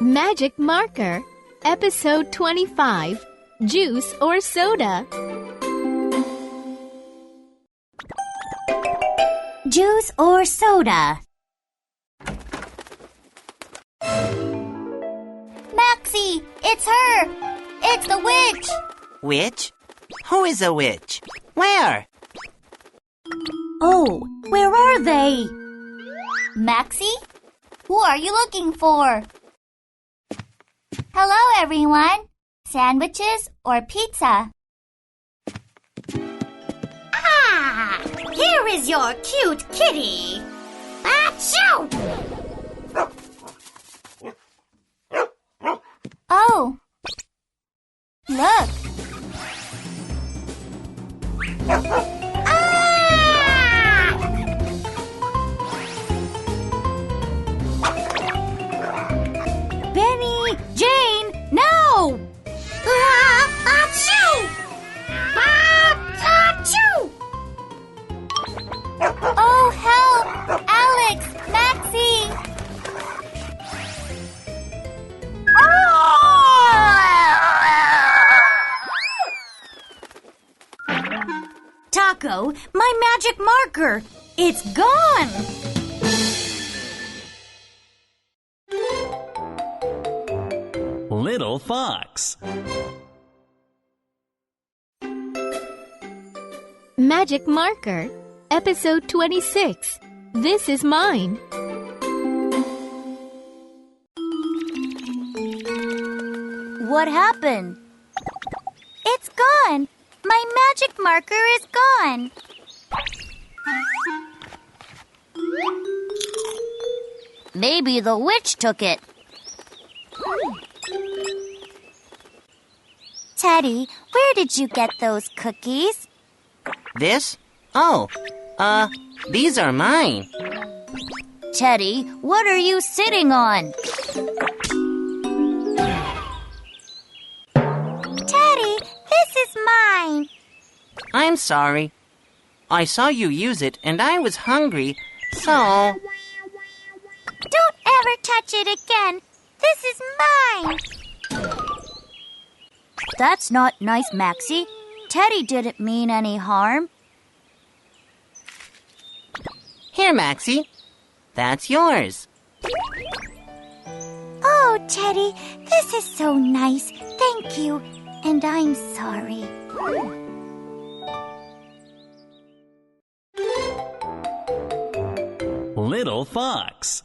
Magic Marker, Episode 25, Juice or Soda? Juice or soda? Maxie, it's her! It's the witch! Witch? Who is a witch? Where? Oh, where are they? Maxie? Who are you looking for? Hello, everyone. Sandwiches or pizza? Ah! Here is your cute kitty. Achoo! Oh! Look! Benny! Jane! No! Achoo! Achoo! Oh, help! Alex! Maxie! Taco, my magic marker! It's gone! Little Fox. Magic Marker, Episode 26, This is Mine. What happened? It's gone! My magic marker is gone! Maybe the witch took it. Teddy, where did you get those cookies? This? Oh, these are mine. Teddy, what are you sitting on? Teddy, this is mine. I'm sorry. I saw you use it and I was hungry, so... Don't ever touch it again. This is mine. That's not nice, Maxie. Teddy didn't mean any harm. Here, Maxie. That's yours. Oh, Teddy, this is so nice. Thank you. And I'm sorry. Little Fox.